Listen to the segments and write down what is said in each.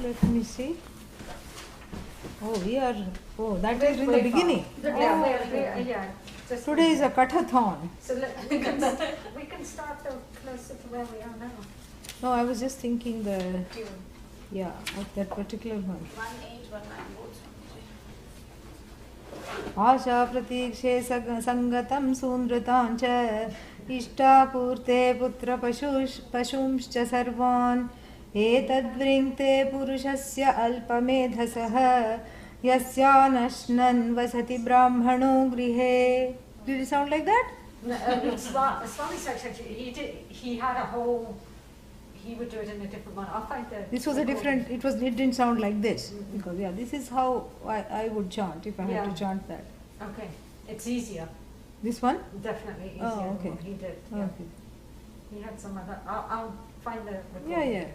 Let me see. Oh, that is in the beginning. Today is a Kathothon. So we can start closer to where we are now. No, I was just thinking of that particular one. 1819 both. Asha pratikshe sangatam sundrutancha ishtaapurte putra pashumscha sarvan etadvrinkte purushasya alpamedhasah yasya nashnan vasati brahmano grihe. Did it sound like that? No, Swami Svatmavidyananda, he had a whole, he would do it in a different one. I'll find the... This was a different, it didn't sound like this. Because this is how I would chant if I had to chant that. Okay, it's easier. This one? Definitely easier Oh, okay. than what he did. Yeah. Okay. He had some other, I'll find the recording. Yeah.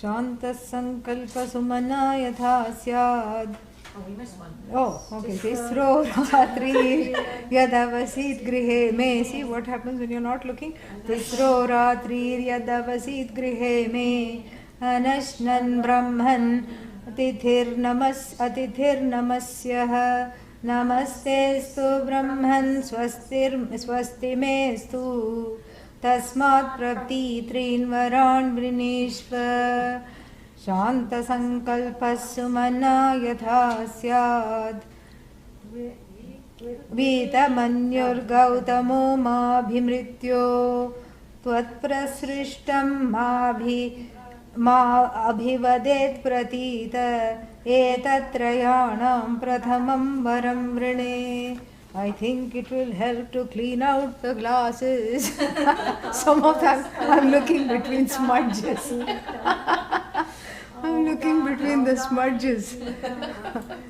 Shanta sankalpa sumana yatha syad. Oh, we missed one. Oh, okay. Tisro ratri yadavasit grihe me. See what happens when you're not looking? Tisro ratri yadavasit grihe me. Anashnan brahman atithir namasyah. Namaste stu brahman swasti me stu. Tasmat prapti trin varan vrinishva. Shanta sankalpasu mana yatha syad. Vita manyur gautamo ma bhimrityo. Tvat prasrishtam ma abhivadet pratita. Etatrayanam prathamam varam vrine. I think it will help to clean out the glasses. Some of them I'm looking between smudges. I'm looking between the smudges.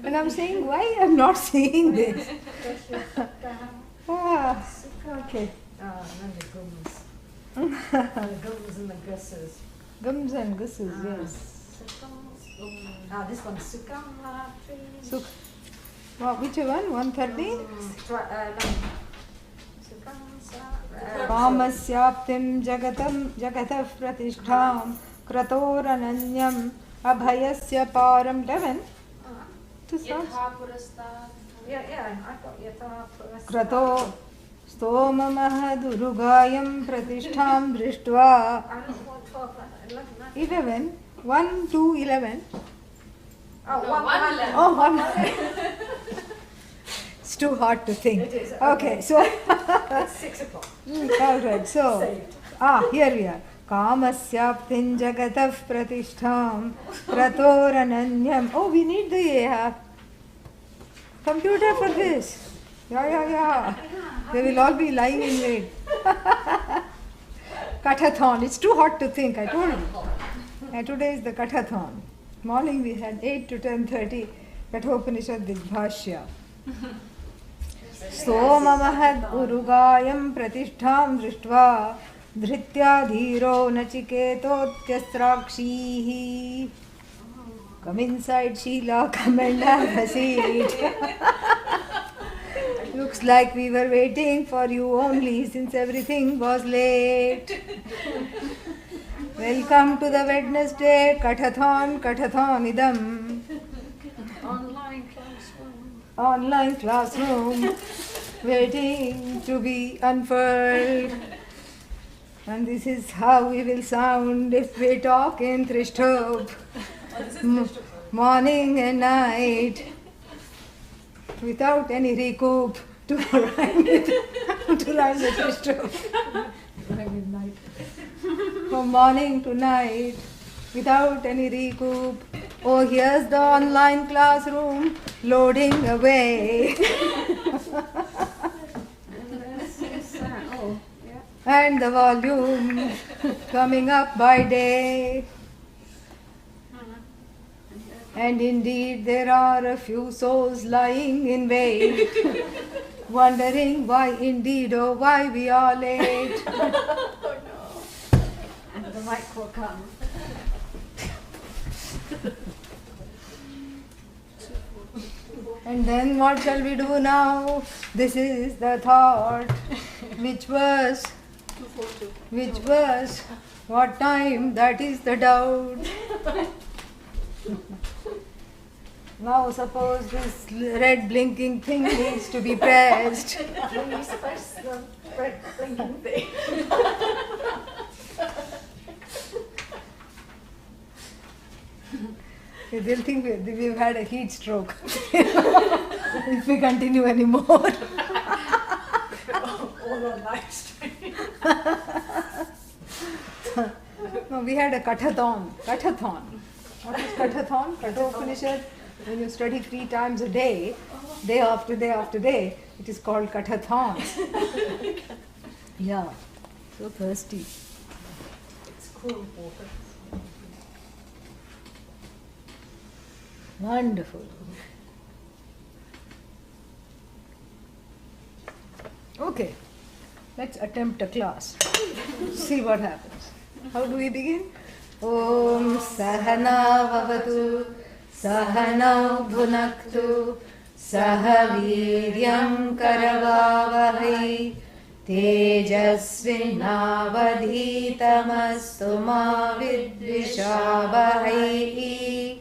And I'm saying, why I'm not seeing this? Okay. And then the gums. The gums and the gusses. Gums and gusses, yes. This one's Sukam Latri. Which one? 130? Sukam Kamasyaptim jagatah pratishtham kratorananyam abhayasya param. 11? Yatha purastad. Yeah, I've got Yatha Purastad. Krato stomamahadurugayam pratishtham drishtva. 11. 1 to 11. Oh, No, 111. Oh, 1. It's too hard to think. It is. Okay, so. It's 6 o'clock. All right, so. Saved. Here we are. Kamasyaptin jagatah pratishtham kratorananyam. Oh, we need the computer for this. Yeah. They will all be lying in wait. Kathothon. It's too hot to think, I told you. And today is the Kathothon. Morning we had 8 to 10:30 Kathopanishad Digbhashya. Somamahad urugayam pratishtham drishtva dhritya dhiro nachiketotyastrakshihi. Come inside, Sheila, come and have a seat. Looks like we were waiting for you only since everything was late. Welcome to the Wednesday Kathothon idam. Online classroom waiting to be unfurled. And this is how we will sound if we talk in Trishtop. Morning and night. Without any recoup to rhyme with Trishtop. Night. From morning to night, without any recoup. Oh, here's the online classroom loading away. And the volume coming up by day. And indeed there are a few souls lying in wait, wondering why indeed, oh why we are late. And the mic will come. And then what shall we do now? This is the thought. Which verse? What time? That is the doubt. Now suppose this red blinking thing needs to be pressed. When you press the red blinking thing. They'll think we've had a heat stroke if we continue anymore. All on live stream. No, we had a kathathon. Kathathon. What is kathathon? Kathopanishad. When you study 3 times a day, day after day after day, it is called kathathon. Yeah, so thirsty. It's cool water. Wonderful. Okay, let's attempt a class. See what happens. How do we begin? Om Sahana Vavatu Sahanau Bhunaktu Sahaviryam Karavavahai Tejasvinavadhitamastu ma vidvishavahai.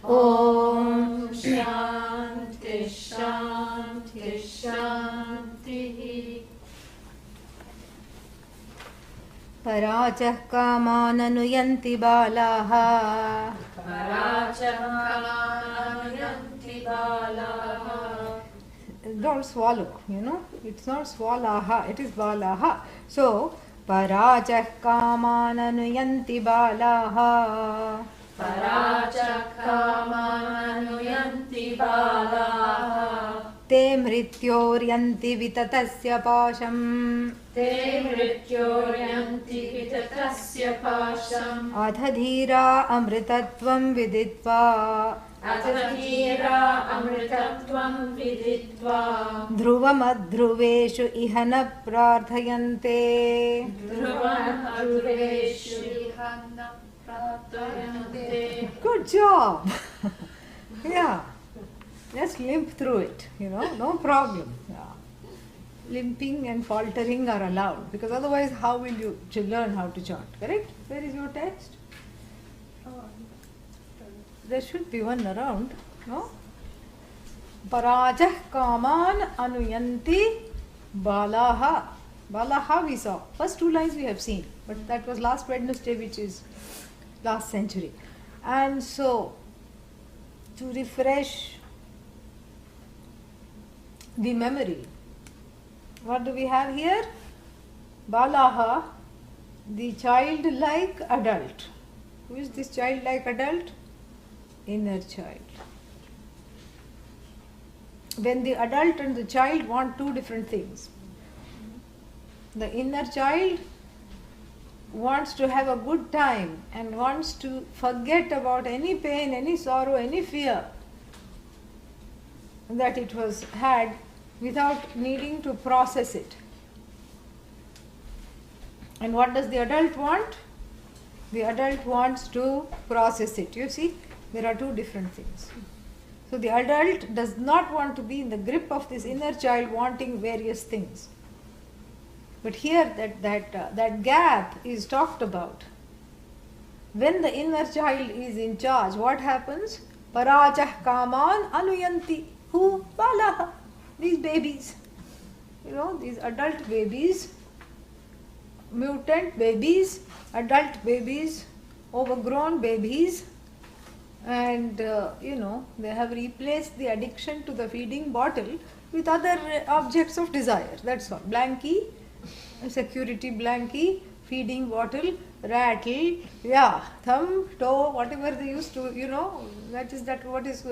Om Shanti Shanti Shanti. Parachah kamanuyanti balaha. Parachakamanuyanti balaha. Don't swallow, it's not swalaha, it is balaha. So, parachah kamanuyanti balaha. Parachakamanuyanti balaha. Te mrityoryanti vitatasya pasham. Te mrityoryanti vitatasya pasham. Adhadhira amritatvam viditva. Adhadhira amritatvam viditva. Dhruvamadhruveshu ihana prarthayante. Dhruvamadhruveshu ihana prarthayante. Good job. Yeah. Just limp through it, no problem. Yeah. Limping and faltering are allowed because otherwise how will you learn how to chant, correct? Where is your text? There should be one around, no? Parachah kaman anuyanti balaha. Balaha we saw. First 2 lines we have seen, but that was last Wednesday, which is last century. And so, to refresh the memory, what do we have here? Balaha, the childlike adult. Who is this childlike adult? Inner child. When the adult and the child want 2 different things. The inner child wants to have a good time and wants to forget about any pain, any sorrow, any fear that it was had without needing to process it. And what does the adult want? The adult wants to process it. You see, there are 2 different things. So the adult does not want to be in the grip of this inner child wanting various things. But here that gap is talked about. When the inner child is in charge, what happens? Parachah kaman anuyanti. Who? Balaha. These babies. These adult babies, mutant babies, adult babies, overgrown babies, and they have replaced the addiction to the feeding bottle with other objects of desire. That's all. Blankie, security blankie, feeding bottle, rattle, thumb, toe, whatever they used to, what is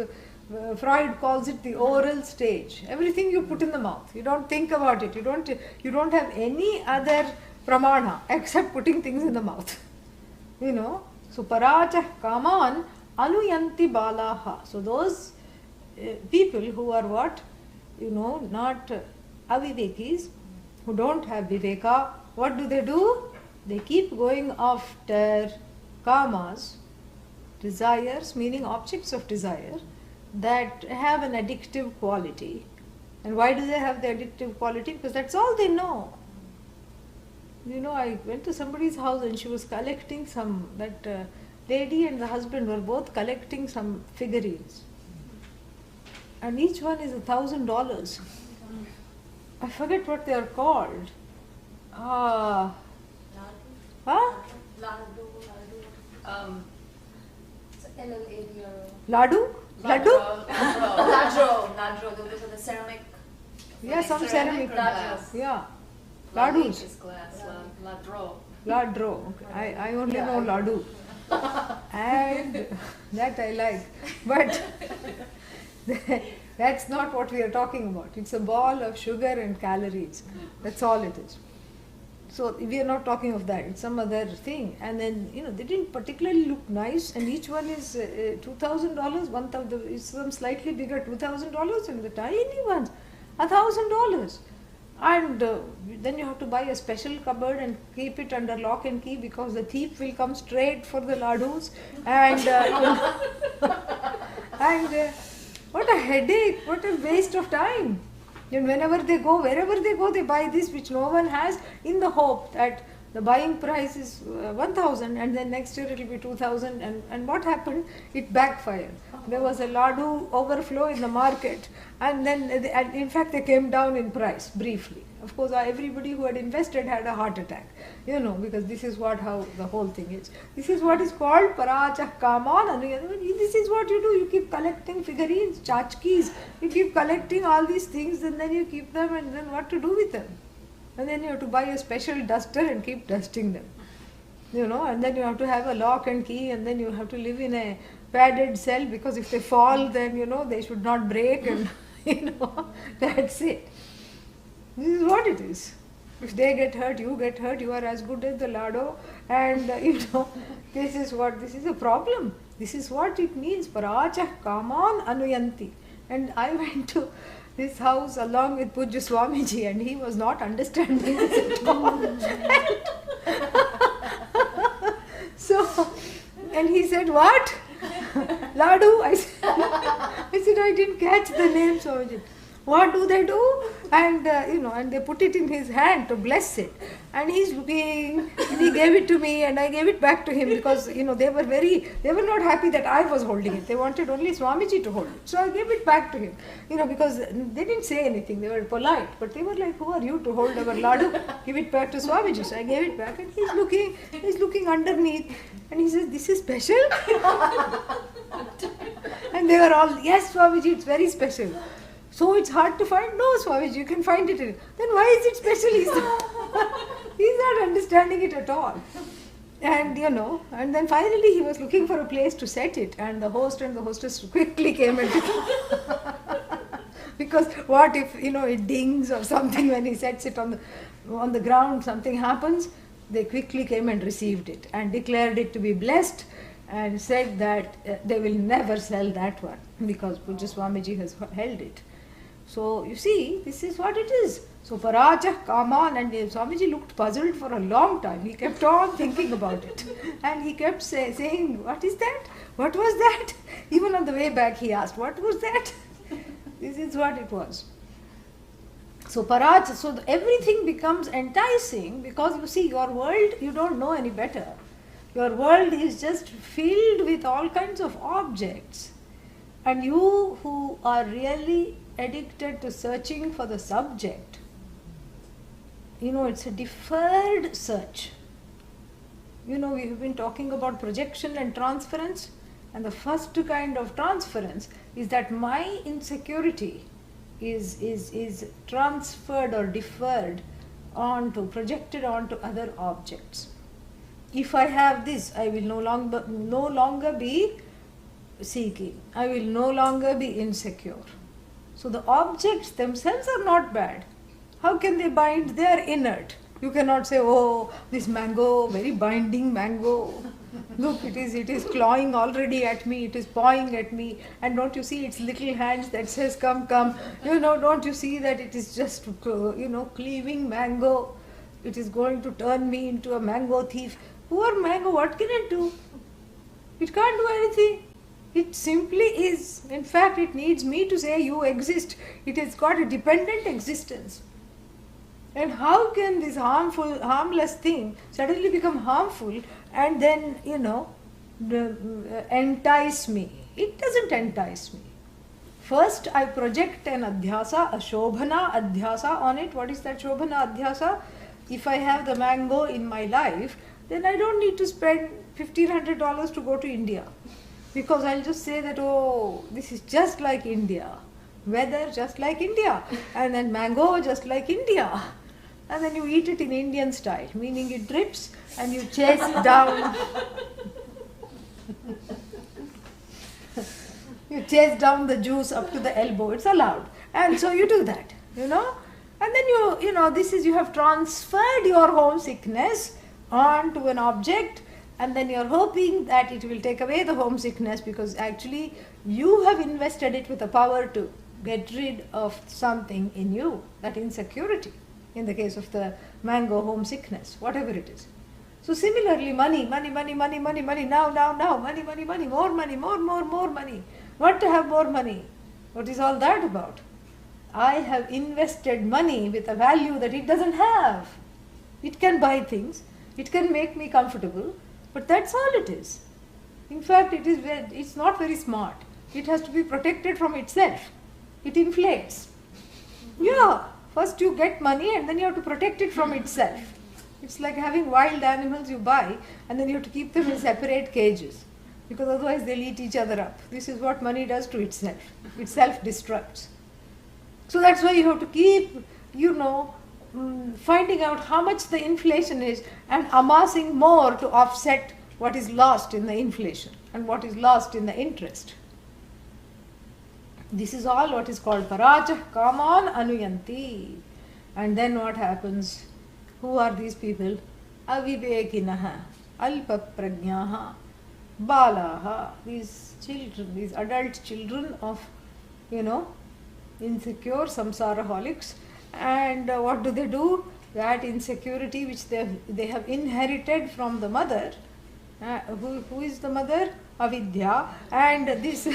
Freud calls it the oral stage. Everything you put in the mouth. You don't think about it. You don't have any other pramana except putting things in the mouth. So parachah kaman anuyanti balaha. So those people who are what? Not avivekis, who don't have viveka, what do? They keep going after kamas, desires, meaning objects of desire, that have an addictive quality. And why do they have the addictive quality? Because that's all they know. I went to somebody's house and she was collecting that lady and the husband were both collecting some figurines. And each one is $1,000. I forget what they are called. Huh? Ladu? Ladro. Those are the ceramic. Yeah, some ceramic. Glass. Yeah. Ladus. Is glass. Ladro. Ladro. Okay. I only know ladu. And that I like. But that's not what we are talking about. It's a ball of sugar and calories. That's all it is. So we are not talking of that. It's some other thing. And then, they didn't particularly look nice. And each one is $2,000. Some slightly bigger $2,000, and the tiny ones $1,000. And then you have to buy a special cupboard and keep it under lock and key, because the thief will come straight for the ladus. And what a headache! What a waste of time! And wherever they go, they buy this which no one has, in the hope that the buying price is 1,000, and then next year it will be 2,000. And what happened? It backfired. There was a ladu overflow in the market, and then in fact they came down in price briefly. Of course, everybody who had invested had a heart attack, because this is how the whole thing is. This is what is called parachah kaman. This is what you do. You keep collecting figurines, tchotchkes. You keep collecting all these things, and then you keep them, and then what to do with them? And then you have to buy a special duster and keep dusting them. And then you have to have a lock and key, and then you have to live in a padded cell, because if they fall, then they should not break, and that's it. This is what it is. If they get hurt, you are as good as the lado, and this is a problem. This is what it means, parachah kaman anuyanti. And I went to this house along with Pujya Swamiji, and he was not understanding this at all. So, and he said, "What? Ladu?" I said, I didn't catch the name, Swamiji. What do they do? And and they put it in his hand to bless it. And he's looking, and he gave it to me, and I gave it back to him, because they were not happy that I was holding it. They wanted only Swamiji to hold it. So I gave it back to him, because they didn't say anything. They were polite, but they were like, "Who are you to hold our ladu? Give it back to Swamiji." So I gave it back, and he's looking underneath, and he says, "This is special?" And they were all, "Yes, Swamiji, it's very special." So it's hard to find? No, Swamiji, you can find it. Then why is it special? He's not understanding it at all. And and then finally he was looking for a place to set it, and the host and the hostess quickly came and because what if it dings or something when he sets it on the ground, something happens. They quickly came and received it and declared it to be blessed, and said that they will never sell that one, because Pujya Swamiji has held it. So you see, this is what it is. So parachah kaman, and Swamiji looked puzzled for a long time. He kept on thinking about it, and he kept saying, "What is that? What was that?" Even on the way back he asked, "What was that?" This is what it was. So parachah, so everything becomes enticing, because you see, your world, you don't know any better. Your world is just filled with all kinds of objects, and you who are really addicted to searching for the subject, it's a deferred search. We have been talking about projection and transference, and the first kind of transference is that my insecurity is transferred or deferred projected onto other objects. If I have this, I will no longer be seeking. I will no longer be insecure. So the objects themselves are not bad. How can they bind? They are inert. You cannot say, "Oh, this mango, very binding mango. Look, it is clawing already at me, it is pawing at me, and don't you see its little hands that says, 'Come, come.' Don't you see that it is just, cleaving mango? It is going to turn me into a mango thief." Poor mango, what can it do? It can't do anything. It simply is. In fact, it needs me to say, "You exist." It has got a dependent existence. And how can this harmless thing suddenly become harmful and then, entice me? It doesn't entice me. First, I project an adhyasa, a shobhana adhyasa on it. What is that shobhana adhyasa? If I have the mango in my life, then I don't need to spend $1,500 to go to India. Because I'll just say that, oh, this is just like India. Weather just like India. And then mango just like India. And then you eat it in Indian style, meaning it drips and you chase it down. You chase down the juice up to the elbow. It's allowed. And so you do that, And then you have transferred your homesickness onto an object, and then you're hoping that it will take away the homesickness, because actually you have invested it with the power to get rid of something in you, that insecurity, in the case of the mango homesickness, whatever it is. So similarly, money, now, money, money, more money. What to have more money? What is all that about? I have invested money with a value that it doesn't have. It can buy things, it can make me comfortable, but that's all it is. In fact, it's not very smart. It has to be protected from itself. It inflates. Yeah, first you get money and then you have to protect it from itself. It's like having wild animals you buy and then you have to keep them in separate cages, because otherwise they'll eat each other up. This is what money does to itself. It self-destructs. So that's why you have to keep, finding out how much the inflation is and amassing more to offset what is lost in the inflation and what is lost in the interest. This is all what is called paracha kaman anuyanti. And then what happens? Who are these people? Avivekinaha, alpa prajnaha, balaha, these children, these adult children of, insecure samsaraholics. And what do? That insecurity which they have inherited from the mother. Who is the mother? Avidya. And this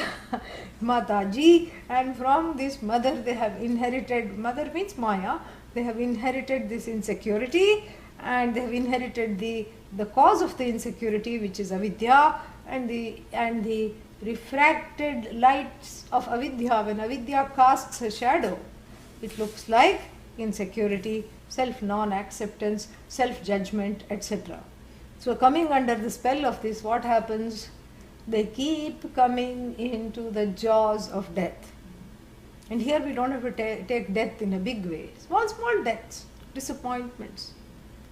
Mataji. And from this mother they have inherited, mother means Maya, they have inherited this insecurity, and they have inherited the cause of the insecurity, which is avidya, and the refracted lights of avidya. When avidya casts a shadow, it looks like insecurity, self-non-acceptance, self-judgment, etc. So coming under the spell of this, what happens? They keep coming into the jaws of death. And here we don't have to take death in a big way. Small deaths, disappointments.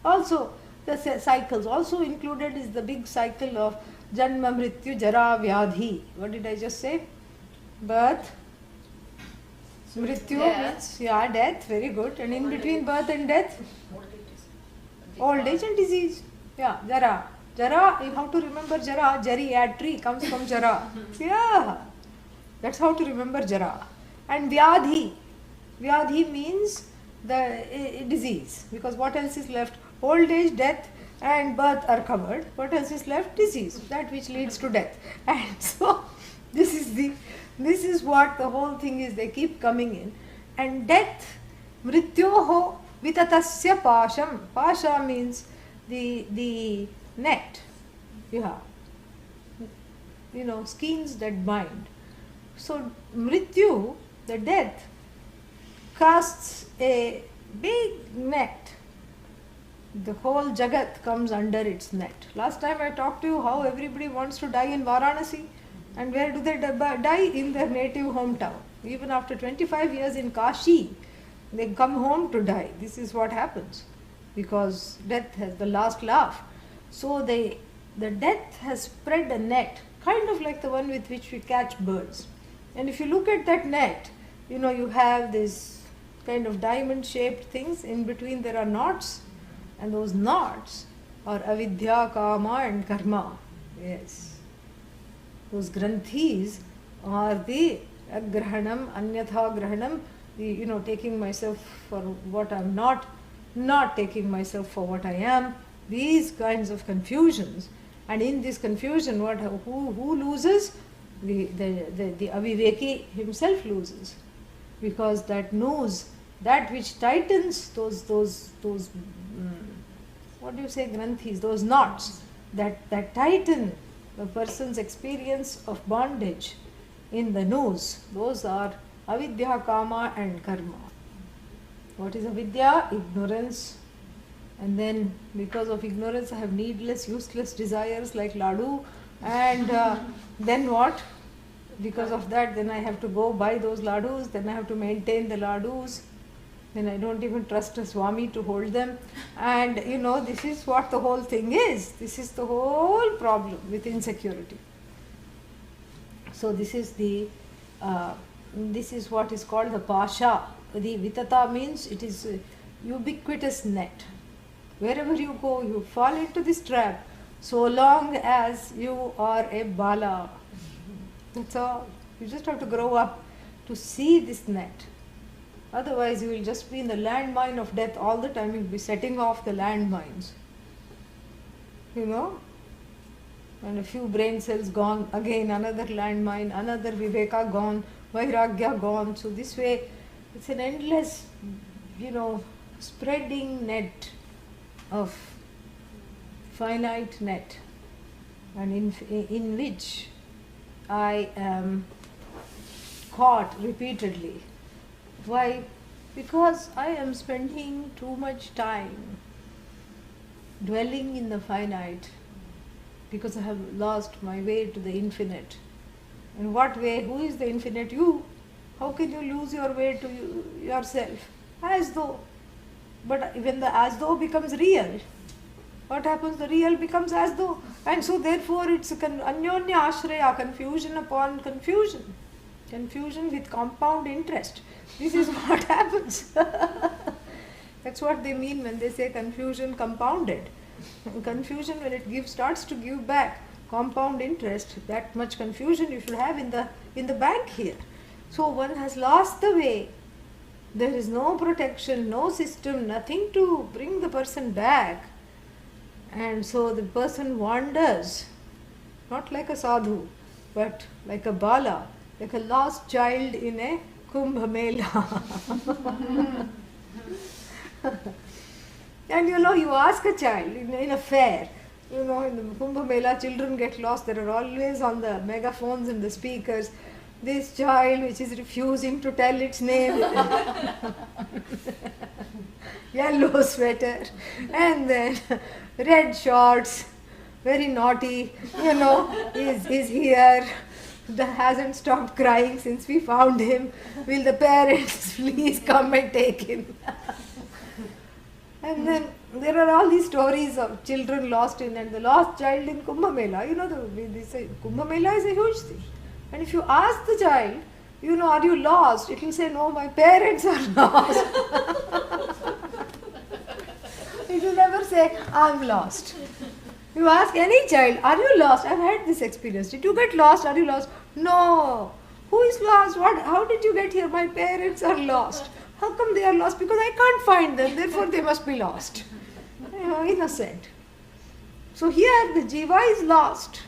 Also, the cycles. Also included is the big cycle of Janma, Mrityu, Jara, Vyadhi. What did I just say? Birth, Mrityu means, death, very good. And in between birth and death? Old age and disease. Yeah, Jara. Jara, you have to remember Jara. Geriatry comes from Jara. Yeah, that's how to remember Jara. And Vyadhi. Vyadhi means the disease. Because what else is left? Old age, death and birth are covered. What else is left? Disease. That which leads to death. And so, this is what the whole thing is. They keep coming in. And death, mrityoho vitatasya pasham. Pasha means the net. Skeins that bind. So, mrityu, the death, casts a big net. The whole Jagat comes under its net. Last time I talked to you how everybody wants to die in Varanasi. And where do they die? In their native hometown. Even after 25 years in Kashi, they come home to die. This is what happens. Because death has the last laugh. So the death has spread a net, kind of like the one with which we catch birds. And if you look at that net, you have this kind of diamond-shaped things. In between there are knots. And those knots are avidya, kama and karma. Yes. Those granthis are the agrahanam, anyatha grahanam, the, taking myself for what I'm not taking myself for what I am. These kinds of confusions. And in this confusion, who loses? The aviveki himself loses. Because that knows that which tightens those what do you say, granthis, those knots that tighten the person's experience of bondage in the noose. Those are avidya, kama and karma. What is avidya? Ignorance. And then because of ignorance I have needless, useless desires like ladu, and then what? Because of that then I have to go buy those ladus, then I have to maintain the ladus, then I don't even trust a Swami to hold them, and this is what the whole thing is. This is the whole problem with insecurity. So this is what is called the pasha. The vitata means it is a ubiquitous net. Wherever you go, you fall into this trap, so long as you are a bala. That's all. You just have to grow up to see this net. Otherwise, you will just be in the landmine of death all the time. You will be setting off the landmines. And a few brain cells gone, again another landmine, another viveka gone, vairagya gone. So this way, it's an endless, spreading net of finite net, and in which I am caught repeatedly. Why? Because I am spending too much time dwelling in the finite, because I have lost my way to the infinite. In what way? Who is the infinite? You. How can you lose your way to yourself? As though. But when the as though becomes real, what happens? The real becomes as though. And so therefore it's anyonya ashraya, confusion upon confusion. Confusion with compound interest. This is what happens. That's what they mean when they say confusion compounded. Confusion, when it starts to give back compound interest, that much confusion you should have in the bank here. So one has lost the way. There is no protection, no system, nothing to bring the person back. And so the person wanders, not like a sadhu, but like a bala, like a lost child in a Kumbh Mela. And you ask a child in a fair, in the Kumbh Mela, children get lost. There are always on the megaphones and the speakers, this child which is refusing to tell its name, yellow sweater, and then red shorts, very naughty, is here, hasn't stopped crying since we found him. Will the parents please come and take him? And then there are all these stories of children lost and the lost child in Kumbh Mela. They say Kumbh Mela is a huge thing. And if you ask the child, are you lost? It will say, no, my parents are lost. It will never say, I'm lost. You ask any child, are you lost? I've had this experience. Did you get lost? Are you lost? No. Who is lost? How did you get here? My parents are lost. How come they are lost? Because I can't find them, therefore they must be lost. Innocent. So here the jiva is lost.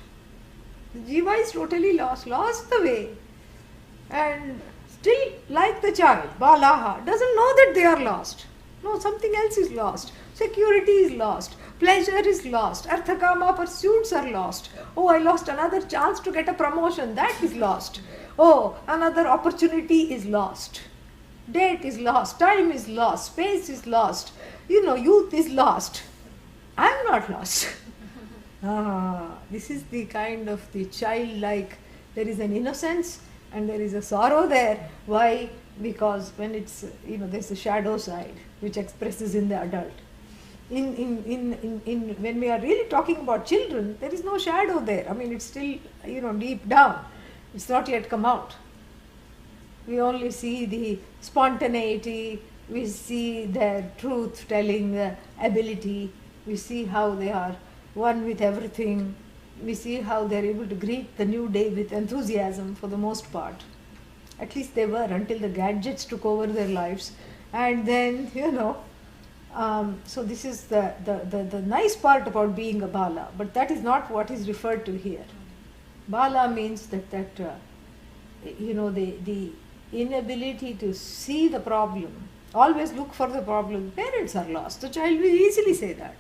The jiva is totally lost the way. And still, like the child, balaha, doesn't know that they are lost. No, something else is lost. Security is lost. Pleasure is lost. Arthakama pursuits are lost. Oh, I lost another chance to get a promotion. That is lost. Oh, another opportunity is lost. Date is lost. Time is lost. Space is lost. Youth is lost. I am not lost. This is the kind of the childlike. There is an innocence and there is a sorrow there. Why? Because when it's, there's a shadow side which expresses in the adult. When we are really talking about children, there is no shadow there. I mean, it's still, deep down. It's not yet come out. We only see the spontaneity, we see their truth-telling ability, we see how they are one with everything, we see how they are able to greet the new day with enthusiasm for the most part. At least they were until the gadgets took over their lives. And then, so this is the nice part about being a bala, but that is not what is referred to here. Bala means that the inability to see the problem Always look for the problem. Parents are lost. The child will easily say that.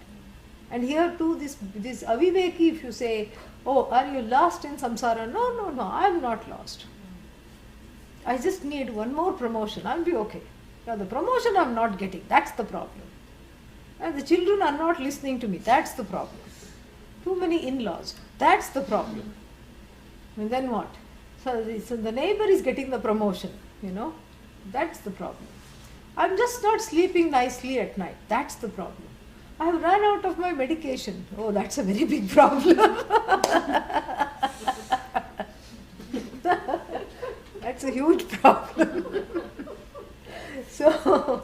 And here too, this aviveki, if you say, oh, are you lost in samsara? No, I am not lost. I just need one more promotion. I'll be okay. Now the promotion I'm not getting. That's the problem. And the children are not listening to me. That's the problem. Too many in-laws. That's the problem. And then what? So the neighbor is getting the promotion. That's the problem. I'm just not sleeping nicely at night. That's the problem. I have run out of my medication. Oh, that's a very big problem. That's a huge problem. So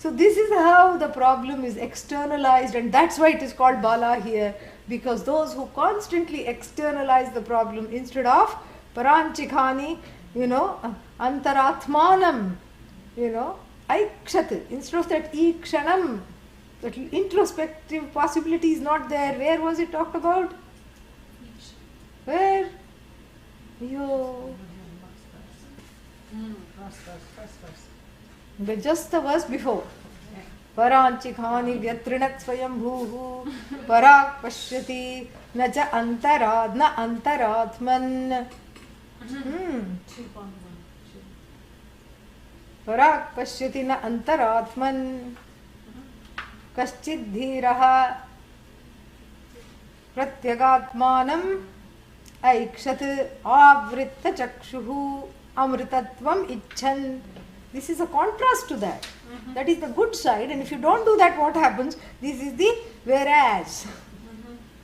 this is how the problem is externalized, and that's why it is called bala here, because those who constantly externalize the problem instead of paranchikhani, antaratmanam, aikshat, instead of that ikshanam, that introspective possibility is not there. Where was it talked about? Where? But just the verse before. Paranchikhani vyatrinat swayam bhuhu parak pashyati na cha antarad na antaratman. Parak pashyati na antaratman kaschid dhiraha pratyagatmanam aikshat avritta chakshuhu amritatvam icchan. This is a contrast to that. That is the good side, and if you don't do that, what happens? This is the whereas.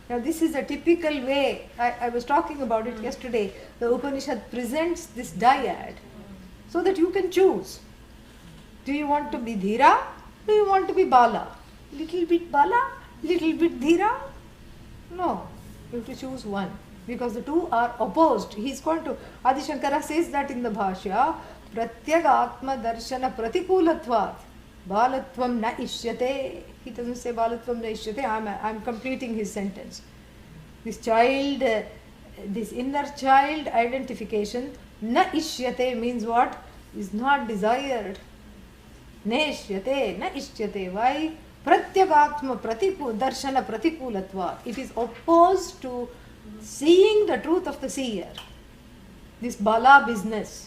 Now this is a typical way, I was talking about it yesterday, the Upanishad presents this dyad so that you can choose. Do you want to be dhira? Do you want to be bala? Little bit bala? Little bit dhira? No, you have to choose one, because the two are opposed. He's going to, Adi Shankara says that in the Bhashya, Pratyagatma darshana pratikulatvat balatvam na ishyate. He doesn't say balatvam na ishyate. I'm completing his sentence. This child, this inner child identification, na ishyate means what? Is not desired. Neshyate, na ishyate. Why? Pratyagatma darshana pratikulatvat. It is opposed to seeing the truth of the seer. This bala business.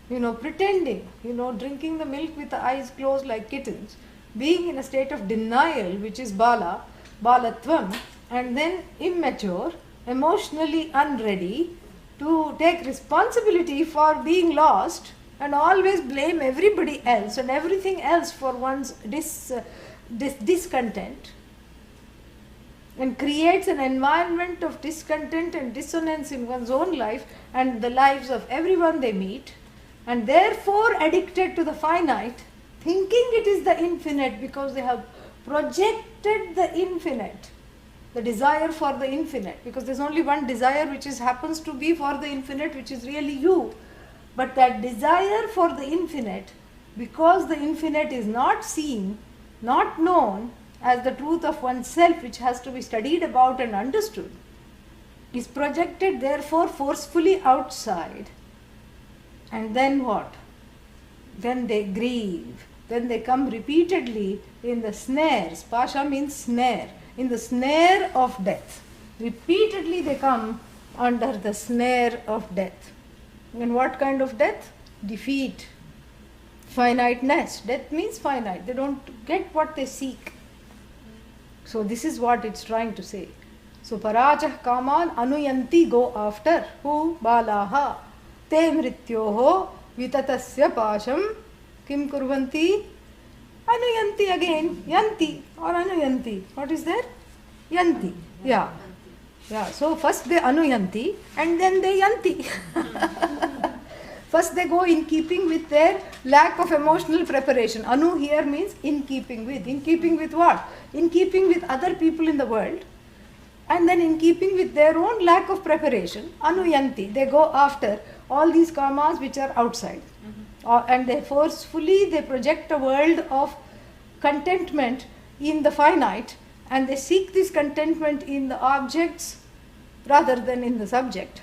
Pretending, drinking the milk with the eyes closed like kittens, being in a state of denial, which is balatvam, and then immature, emotionally unready to take responsibility for being lost and always blame everybody else and everything else for one's discontent, and creates an environment of discontent and dissonance in one's own life and the lives of everyone they meet. And therefore addicted to the finite, thinking it is the infinite because they have projected the infinite, the desire for the infinite, because there's only one desire which happens to be for the infinite, which is really you. But that desire for the infinite, because the infinite is not seen, not known as the truth of oneself, which has to be studied about and understood, is projected therefore forcefully outside. And then what? Then they grieve. Then they come repeatedly in the snares. Pasha means snare. In the snare of death. Repeatedly they come under the snare of death. And what kind of death? Defeat. Finiteness. Death means finite. They don't get what they seek. So this is what it's trying to say. So parachah kaman anuyanti, go after. Who? Balaha. Te mrityoho vitatasya pasham kim kurvanti anuyanti, again yanti or anuyanti. What is there? Yanti. Yeah. So first they anuyanti and then they yanti. First they go in keeping with their lack of emotional preparation. Anu here means in keeping with. In keeping with what? In keeping with other people in the world. And then in keeping with their own lack of preparation, anuyanti, they go after all these karmas which are outside. And they forcefully, they project a world of contentment in the finite, and they seek this contentment in the objects rather than in the subject.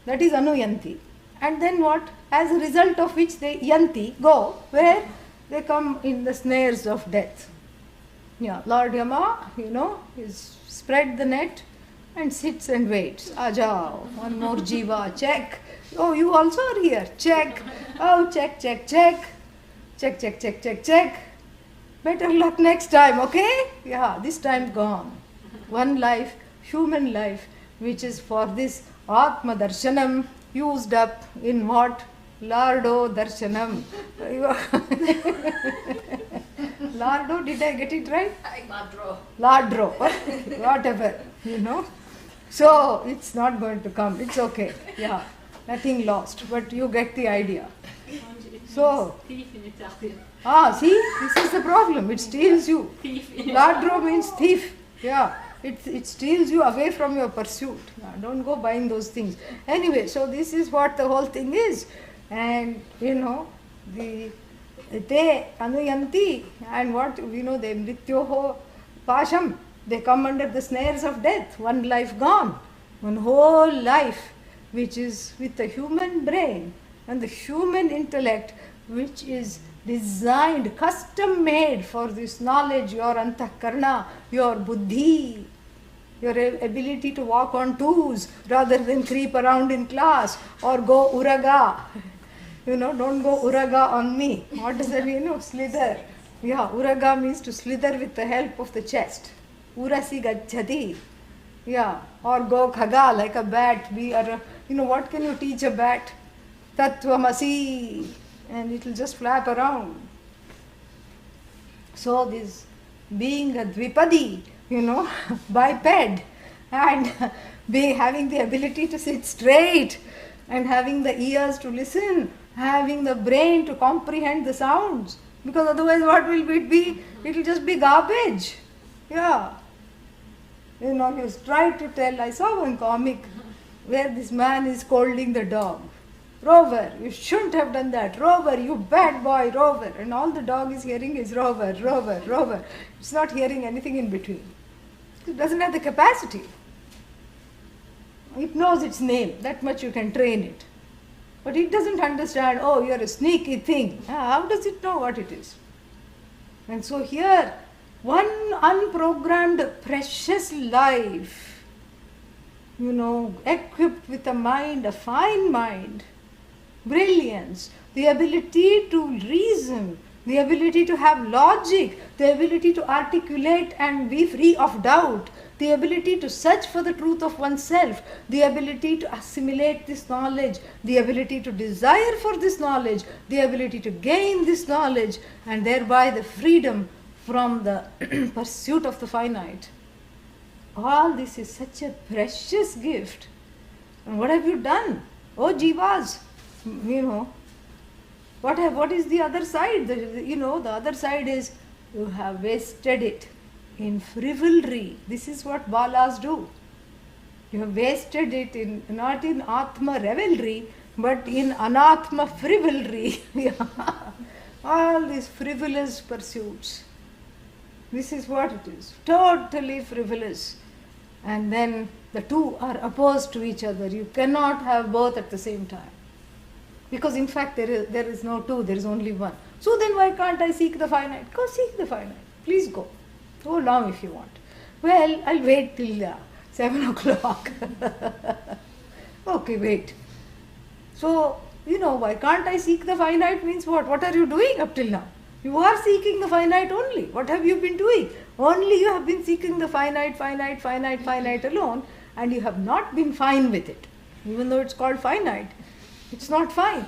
That is anuyanti. And then what? As a result of which they yanti, go where? they come in the snares of death. Yeah, Lord Yama, is spread the net and sits and waits. Ajao, one more jiva, check. Oh, you also are here, check. Oh, check, check, check. Check, check, check, check, check. Better luck next time, okay? Yeah, this time gone. One life, human life, which is for this Atma Darshanam, used up in what? Lardo Darshanam. Lardo, did I get it right? Ladro, whatever, So, it's not going to come, it's okay. Yeah, nothing lost, but you get the idea. So, Thief in Italian. see, this is the problem, it steals you. Thief in Ladro means thief. Yeah, it steals you away from your pursuit. Yeah, don't go buying those things. Anyway, so this is what the whole thing is. And the te anuyanti, and what they mrityoho pasham, they come under the snares of death. One life gone, one whole life, which is with the human brain and the human intellect, which is designed, custom made for this knowledge, your antahkarna, your buddhi, your ability to walk on twos rather than creep around in class or go uraga. Don't go uraga on me. What does that mean? Slither. Yeah, uraga means to slither with the help of the chest. Urasi gacchati. Yeah, or go khaga like a bat. What can you teach a bat? Tattvamasi. And it will just flap around. So this being a dvipadi, biped, and having the ability to sit straight, and having the ears to listen, having the brain to comprehend the sounds, because otherwise what will it be? It will just be garbage. Yeah. He was trying to tell, I saw one comic where this man is scolding the dog. Rover, you shouldn't have done that. Rover, you bad boy, Rover. And all the dog is hearing is Rover, Rover, Rover. It's not hearing anything in between. It doesn't have the capacity. It knows its name, that much you can train it. But it doesn't understand, oh, you're a sneaky thing. How does it know what it is? And so here, one unprogrammed, precious life, equipped with a mind, a fine mind, brilliance, the ability to reason, the ability to have logic, the ability to articulate and be free of doubt, the ability to search for the truth of oneself, the ability to assimilate this knowledge, the ability to desire for this knowledge, the ability to gain this knowledge, and thereby the freedom from the pursuit of the finite. All this is such a precious gift. And what have you done? Oh, jivas, what is the other side? The other side is you have wasted it in frivolry. This is what balas do. You have wasted it not in atma revelry, but in anatma frivolry. All these frivolous pursuits. This is what it is. Totally frivolous. And then the two are opposed to each other. You cannot have both at the same time. Because in fact there is no two, there is only one. So then why can't I seek the finite? Go seek the finite. Please go. Go now if you want. Well, I'll wait till 7 o'clock. Okay, wait. So, why can't I seek the finite means what? What are you doing up till now? You are seeking the finite only. What have you been doing? Only you have been seeking the finite alone, and you have not been fine with it. Even though it's called finite, it's not fine.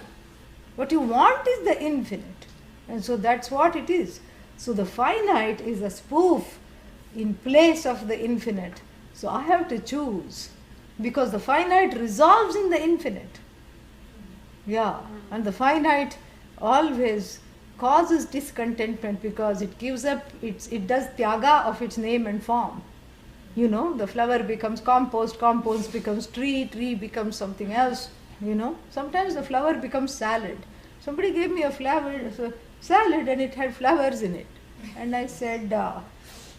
What you want is the infinite. And so that's what it is. So the finite is a spoof in place of the infinite. So I have to choose, because the finite resolves in the infinite. Yeah, and the finite always causes discontentment because it gives up, it does tyaga of its name and form. The flower becomes compost becomes tree becomes something else. Sometimes the flower becomes salad. Somebody gave me a salad and it had flowers in it. And I said,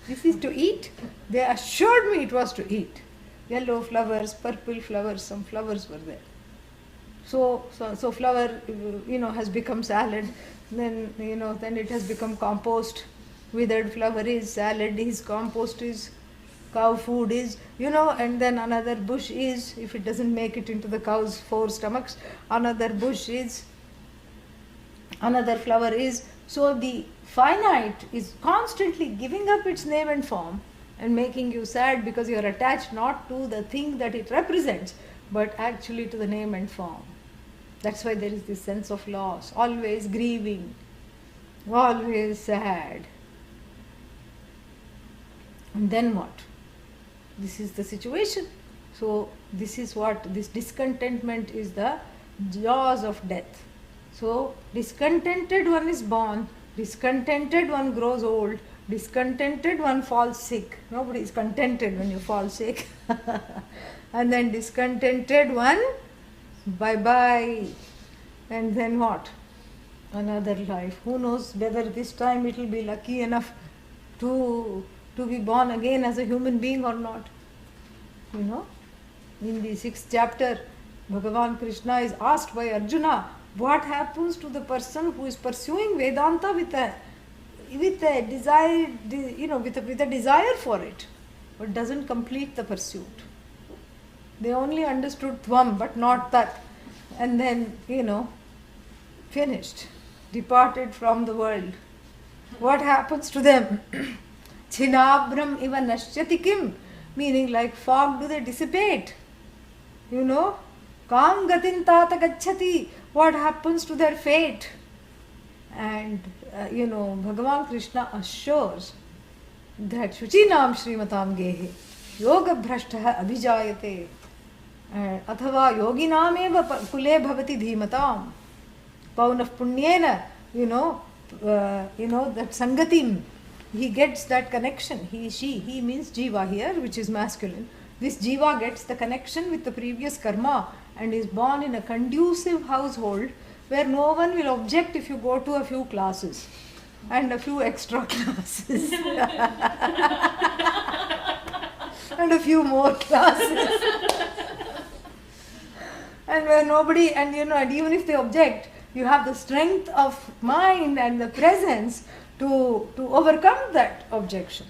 this is to eat? They assured me it was to eat. Yellow flowers, purple flowers, some flowers were there. So flower, has become salad. Then, then it has become compost. Withered flower is, salad is, compost is, cow food is, and then another bush is, if it doesn't make it into the cow's 4 stomachs, another bush is, another flower is. So the finite is constantly giving up its name and form and making you sad because you are attached not to the thing that it represents, but actually to the name and form. That's why there is this sense of loss, always grieving, always sad. And then what? This is the situation. So this is what, this discontentment is the jaws of death. So discontented one is born, discontented one grows old, discontented one falls sick. Nobody is contented when you fall sick. And then discontented one, bye-bye. And then what? Another life. Who knows whether this time it will be lucky enough to be born again as a human being or not. In the 6th chapter, Bhagavan Krishna is asked by Arjuna, what happens to the person who is pursuing Vedanta with a desire, with a desire for it, but doesn't complete the pursuit. They only understood Tvam, but not Tat. And then, finished, departed from the world. What happens to them? Chinabram iva nashyati kim, meaning like fog do they dissipate. Kam gatin tata gacchati, what happens to their fate? And Bhagavan Krishna assures that Shuchinam Srimatam Gehe Yoga Bhrashtaha Abhijayate Athava Yoginam eva Kule Bhavati Dhimatam Paunaf Punyena, that Sangatim, he gets that connection. He means Jiva here, which is masculine. This Jiva gets the connection with the previous karma and is born in a conducive household where no one will object if you go to a few classes and a few extra classes and a few more classes. And where nobody, and even if they object, you have the strength of mind and the presence to overcome that objection.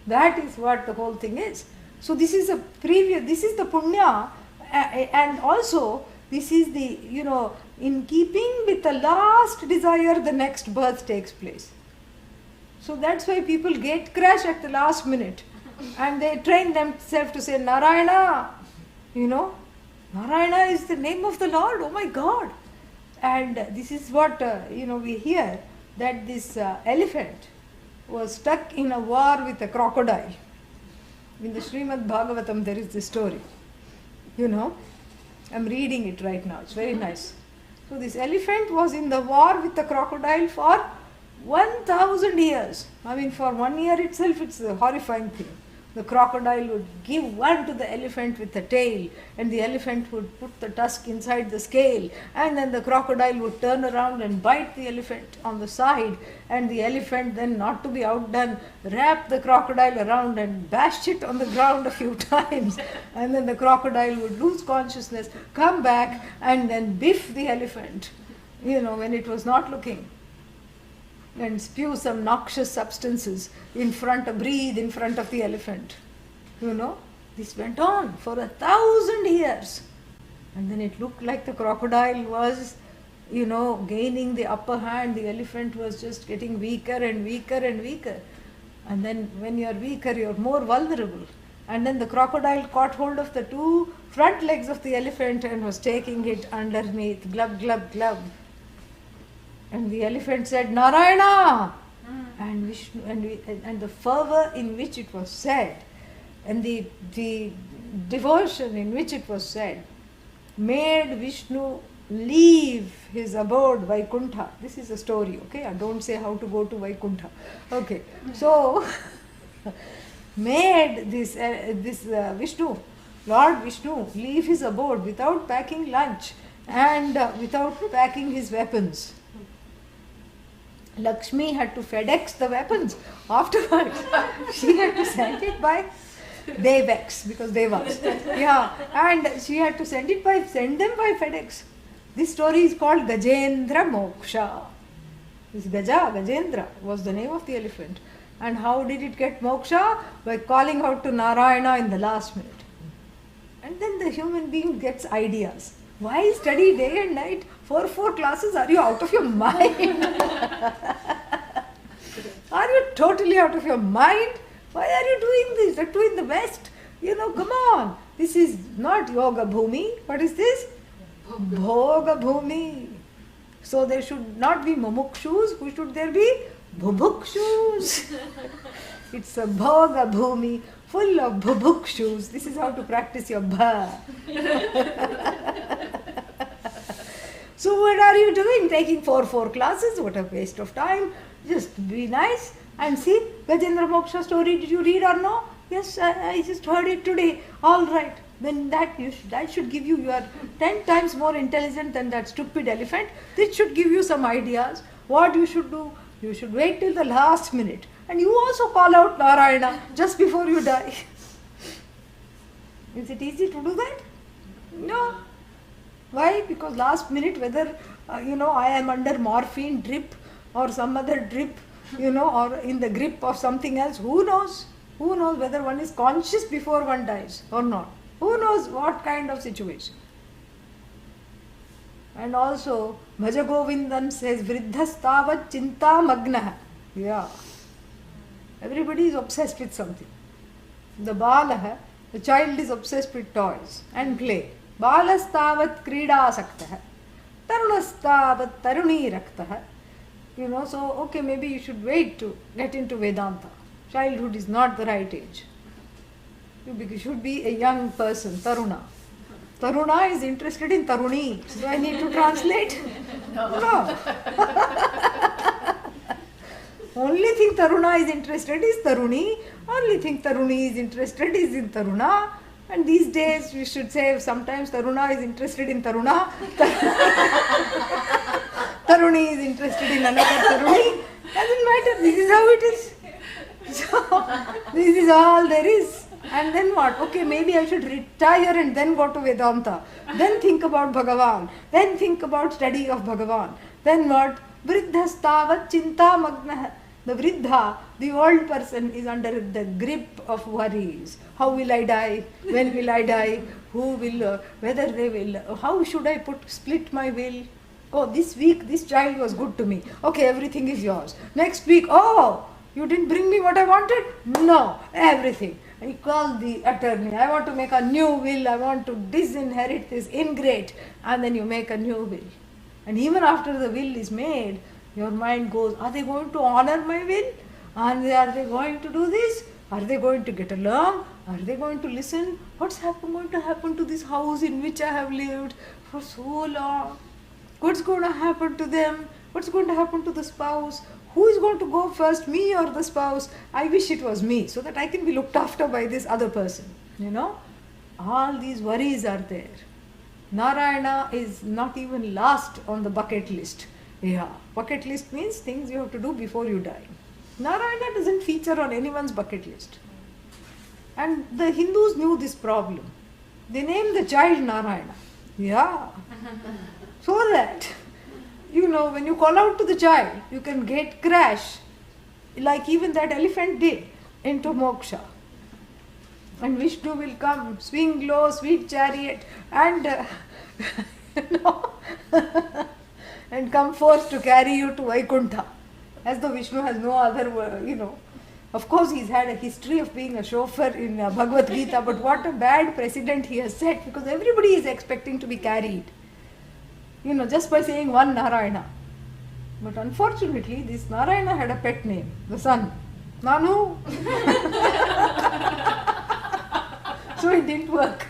That is what the whole thing is. So this is the punya, and also this is the, in keeping with the last desire, the next birth takes place. So that's why people gate crash at the last minute and they train themselves to say Narayana. Narayana is the name of the Lord, oh my God. And this is what, we hear, that this elephant was stuck in a war with a crocodile. In the Srimad Bhagavatam there is this story. I'm reading it right now, it's very nice. So this elephant was in the war with the crocodile for 1,000 years. For 1 year itself it's a horrifying thing. The crocodile would give one to the elephant with the tail, and the elephant would put the tusk inside the scale, and then the crocodile would turn around and bite the elephant on the side, and the elephant, then not to be outdone, wrapped the crocodile around and bashed it on the ground a few times, and then the crocodile would lose consciousness, come back, and then biff the elephant, when it was not looking, and spew some noxious substances breathe in front of the elephant. This went on for 1,000 years. And then it looked like the crocodile was, gaining the upper hand. The elephant was just getting weaker and weaker and weaker. And then when you're weaker, you're more vulnerable. And then the crocodile caught hold of the 2 front legs of the elephant and was taking it underneath, glub, glub, glub. And the elephant said, Narayana! And Vishnu, and the fervor in which it was said, and the devotion in which it was said, made Vishnu leave his abode, Vaikuntha. This is a story, okay? I don't say how to go to Vaikuntha. Okay, so made this Vishnu, Lord Vishnu, leave his abode without packing lunch and without packing his weapons. Lakshmi had to FedEx the weapons afterwards. She had to send it by Devex, because Devas. Yeah, and she had to send them by FedEx. This story is called Gajendra Moksha. This Gajendra was the name of the elephant. And how did it get moksha? By calling out to Narayana in the last minute. And then the human being gets ideas. Why study day and night? 4 classes? Are you out of your mind? Are you totally out of your mind? Why are you doing this? You're doing the best. Come on. This is not Yoga Bhumi. What is this? Bhoga Bhumi. So there should not be mumukshus. Who should there be? Bhubukshus. It's a Bhoga Bhumi full of bhubukshus. This is how to practice your bha. So what are you doing? Taking 4 classes? What a waste of time. Just be nice and see Gajendra Moksha story. Did you read or no? Yes, I just heard it today. All right. Then that should give you 10 times more intelligent than that stupid elephant. This should give you some ideas. What you should do? You should wait till the last minute. And you also call out Narayana just before you die. Is it easy to do that? No. Why? Because last minute, whether I am under morphine drip or some other drip, or in the grip of something else, who knows? Who knows whether one is conscious before one dies or not? Who knows what kind of situation? And also, Bhaja Govindan says, Vriddhastavat chinta magnaha. Yeah. Everybody is obsessed with something. The balaha, the child is obsessed with toys and play. Balastavat krida saktaha. Tarunastavat taruni raktaha. So, okay, maybe you should wait to get into Vedanta. Childhood is not the right age. You should be a young person, Taruna. Taruna is interested in Taruni. Do I need to translate? No. Only thing Taruna is interested is Taruni. Only thing Taruni is interested is in Taruna. And these days we should say sometimes Taruna is interested in Taruna. Taruni is interested in another Taruni. Doesn't matter. This is how it is. So, this is all there is. And then what? Okay, maybe I should retire and then go to Vedanta. Then think about Bhagavan. Then think about study of Bhagavan. Then what? Vriddhastavat chinta magnaha. The Vriddha, the old person, is under the grip of worries. How will I die? When will I die? Who will, whether they will, how should I split my will? Oh, this week this child was good to me. Okay, everything is yours. Next week, oh, you didn't bring me what I wanted? No, everything. You call the attorney, I want to make a new will, I want to disinherit this ingrate, and then you make a new will. And even after the will is made, your mind goes, are they going to honor my will? And are they going to do this? Are they going to get along? Are they going to listen? What's going to happen to this house in which I have lived for so long? What's going to happen to them? What's going to happen to the spouse? Who is going to go first, me or the spouse? I wish it was me, so that I can be looked after by this other person. All these worries are there. Narayana is not even last on the bucket list. Yeah, bucket list means things you have to do before you die. Narayana doesn't feature on anyone's bucket list. And the Hindus knew this problem. They named the child Narayana. Yeah. So that, when you call out to the child, you can get crash, like even that elephant did, into moksha. And Vishnu will come, swing low, sweet chariot, and and come forth to carry you to Vaikuntha. As though Vishnu has no other, Of course, he's had a history of being a chauffeur in Bhagavad Gita, but what a bad precedent he has set, because everybody is expecting to be carried. Just by saying one Narayana. But unfortunately, this Narayana had a pet name, the son. Nanu. So it didn't work.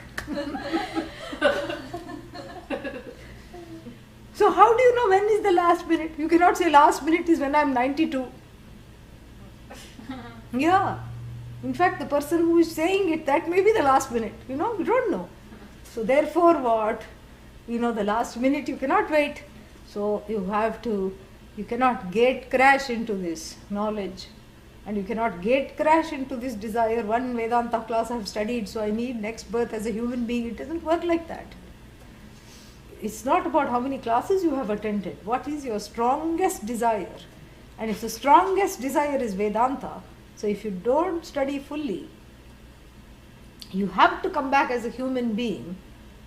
So how do you know when is the last minute? You cannot say last minute is when I am 92. Yeah. In fact, the person who is saying it, that may be the last minute. We don't know. So therefore what? The last minute you cannot wait. So you cannot gate crash into this knowledge. And you cannot gate crash into this desire. One Vedanta class I have studied, so I need next birth as a human being. It doesn't work like that. It's not about how many classes you have attended. What is your strongest desire? And if the strongest desire is Vedanta, so if you don't study fully, you have to come back as a human being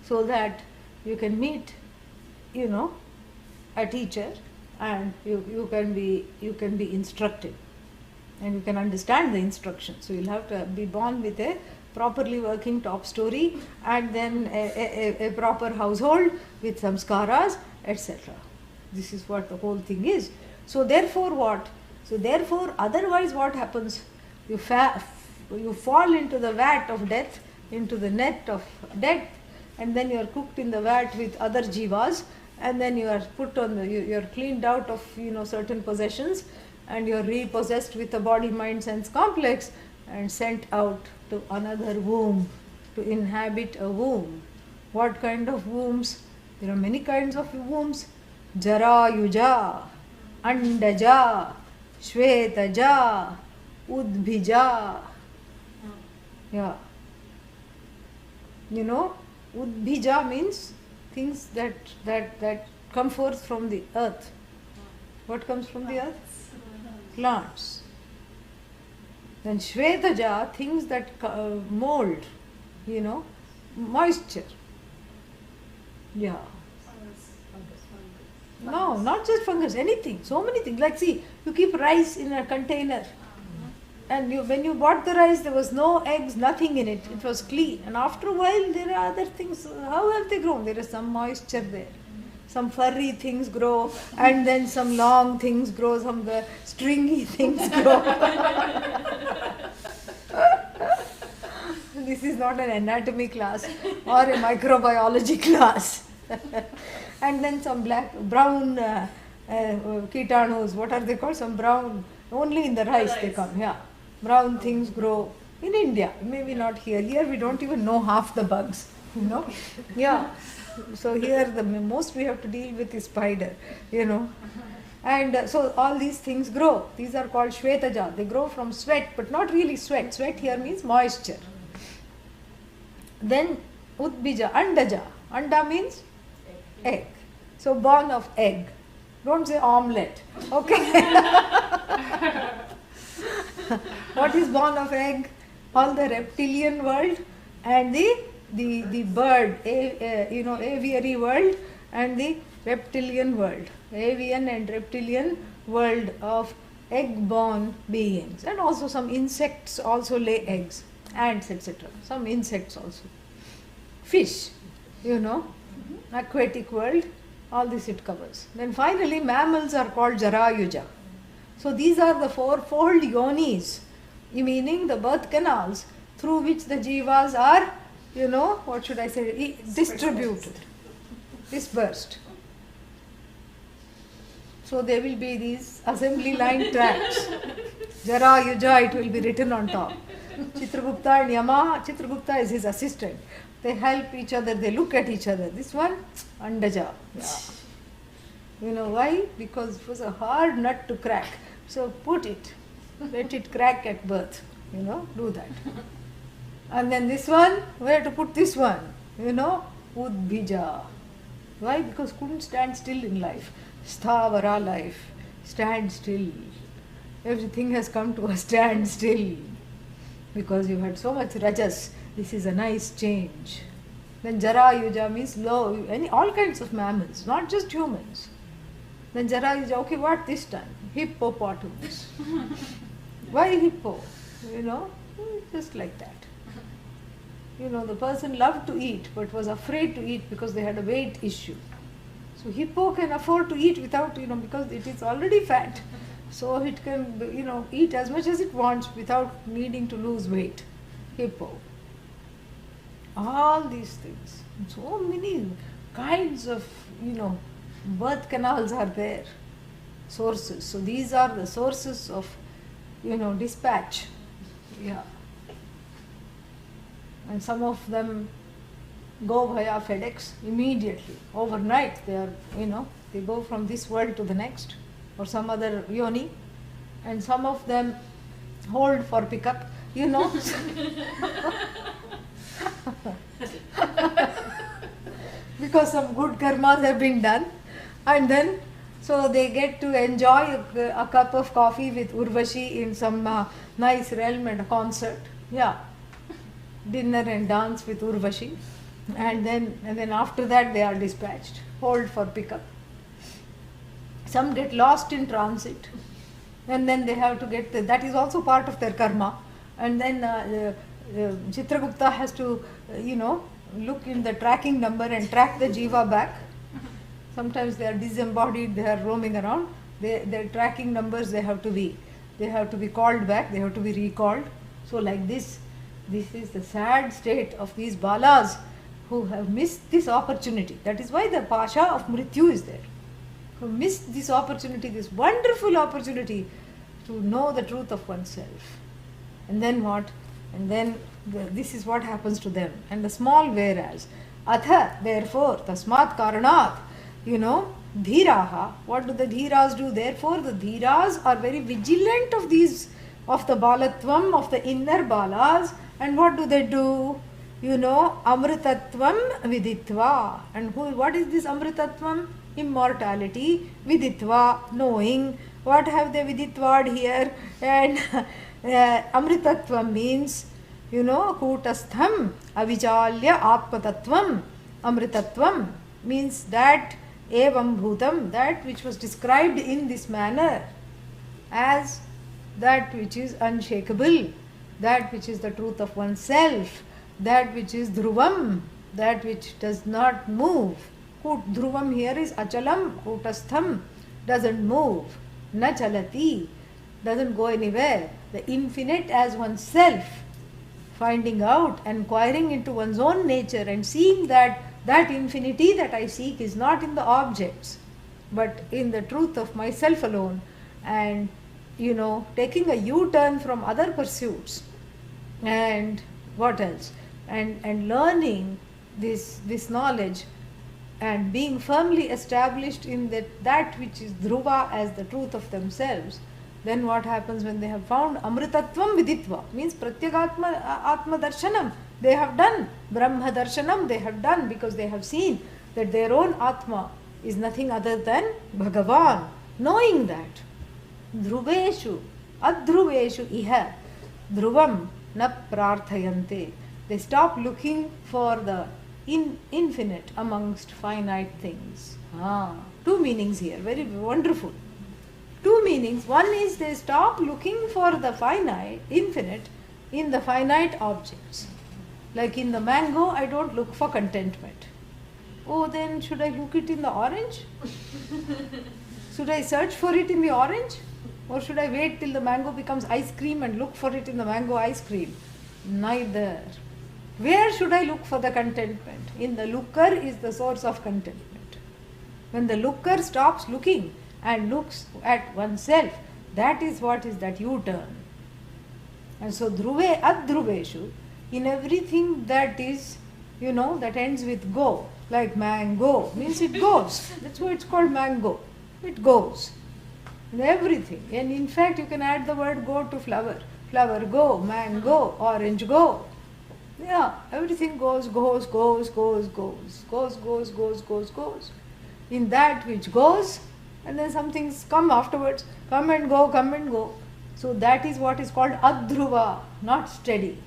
so that you can meet, a teacher, and you can be instructed. And you can understand the instruction. So you'll have to be born with a properly working top story, and then a proper household with samskaras, etc. This is what the whole thing is. So therefore what? So therefore otherwise what happens? You fall into the vat of death, into the net of death, and then you are cooked in the vat with other jivas, and then you are put on you are cleaned out of certain possessions, and you are repossessed with a body, mind, sense complex, and sent out to another womb to inhabit a womb. What kind of wombs? There are many kinds of wombs. Jarayuja, Andaja, Shvetaja, Udbhija. Yeah. Udbhija means things that come forth from the earth. What comes from the earth? Plants. Then Shvetaja, things that mold, moisture. Yeah. No, not just fungus, anything. So many things. Like see, you keep rice in a container. And when you bought the rice, there was no eggs, nothing in it. It was clean. And after a while, there are other things. How have they grown? There is some moisture there. Some furry things grow, and then some long things grow, some stringy things grow. This is not an anatomy class or a microbiology class. And then some brown ketanus, what are they called? Some brown, only in the rice they come, yeah. Brown things grow in India, maybe not here. Here we don't even know half the bugs, Yeah. So here the most we have to deal with is spider, And so all these things grow. These are called Shvetaja. They grow from sweat, but not really sweat. Sweat here means moisture. Then Udbija, Andaja. Anda means egg. So born of egg. Don't say omelette. Okay. What is born of egg? All the reptilian world and the bird, aviary world and the reptilian world. Avian and reptilian world of egg-born beings. And also some insects also lay eggs. Ants, etc. Some insects also. Fish, aquatic world. All this it covers. Then finally mammals are called Jarayuja. So these are the fourfold yonis, meaning the birth canals through which the jivas are, what should I say, distributed, dispersed. So there will be these assembly line tracks. Jarayuja, it will be written on top. Chitragupta and Yama, Chitragupta is his assistant. They help each other, they look at each other. This one, Andaja. Yeah. Why? Because it was a hard nut to crack. So put it, let it crack at birth. Do that. And then this one, where to put this one? Udbhija. Why? Because couldn't stand still in life. Sthavara life. Stand still. Everything has come to a standstill. Because you had so much rajas. This is a nice change. Then Jarayuja means low, all kinds of mammals, not just humans. Then Jarayuja, okay, what this time? Hippopotamus. Why hippo? Just like that. The person loved to eat but was afraid to eat because they had a weight issue. So hippo can afford to eat without, because it is already fat. So it can, eat as much as it wants without needing to lose weight. Hippo. All these things. So many kinds of, birth canals are there. Sources. So these are the sources of, dispatch. Yeah. And some of them go via FedEx immediately. Overnight they are, they go from this world to the next or some other yoni. And some of them hold for pickup, you know. Because some good karmas have been done, and then so they get to enjoy a cup of coffee with Urvashi in some nice realm and a concert. Yeah, dinner and dance with Urvashi, and then after that they are dispatched. Hold for pickup. Some get lost in transit, and then they have to get that is also part of their karma. And then Chitragupta has to, look in the tracking number and track the jiva back. Sometimes they are disembodied, they are roaming around. Their tracking numbers they have to be called back, they have to be recalled. So like this is the sad state of these balas who have missed this opportunity. That is why the pasha of Mrityu is there. Who missed this opportunity, this wonderful opportunity to know the truth of oneself. And then what? And then this is what happens to them. And the small whereas. Atha, therefore, tasmat karanat, dhiraha. What do the dhiras do? Therefore, the dhiras are very vigilant of the balatvam, of the inner balas. And what do they do? Amritatvam viditva. And what is this amritatvam? Immortality, viditva, knowing. What have they viditvad here? And amritatvam means, kutastham, avichalya atmatatvam. Amritatvam means that evam bhutam, that which was described in this manner as that which is unshakable, that which is the truth of oneself, that which is dhruvam, that which does not move. Dhruvam here is achalam, kutastham, doesn't move. Na chalati, doesn't go anywhere. The infinite as oneself, finding out, inquiring into one's own nature and seeing that infinity that I seek is not in the objects, but in the truth of myself alone. And, taking a U-turn from other pursuits. And what else? And learning this knowledge and being firmly established in that which is dhruva as the truth of themselves. Then what happens when they have found amritatvam viditva? Means pratyagatma atma darshanam they have done, brahma darshanam they have done, because they have seen that their own atma is nothing other than Bhagavan. Knowing that dhruveshu adhruveshu iha dhruvam na prarthayante, they stop looking for the infinite amongst finite things. Two meanings here, very wonderful. Two meanings. One is they stop looking for the infinite in the finite objects. Like in the mango, I don't look for contentment. Oh, then should I look it in the orange? Should I search for it in the orange? Or should I wait till the mango becomes ice cream and look for it in the mango ice cream? Neither. Where should I look for the contentment? In the looker is the source of contentment. When the looker stops looking and looks at oneself, that is what is that U-turn. And so dhruve adhruveshu, in everything that is, that ends with go, like mango, means it goes. That's why it's called mango. It goes. In everything. And in fact, you can add the word go to flower. Flower go, mango, orange go. Yeah, everything goes. In that which goes, and then some things come afterwards, come and go. So that is what is called adhruva, not steady.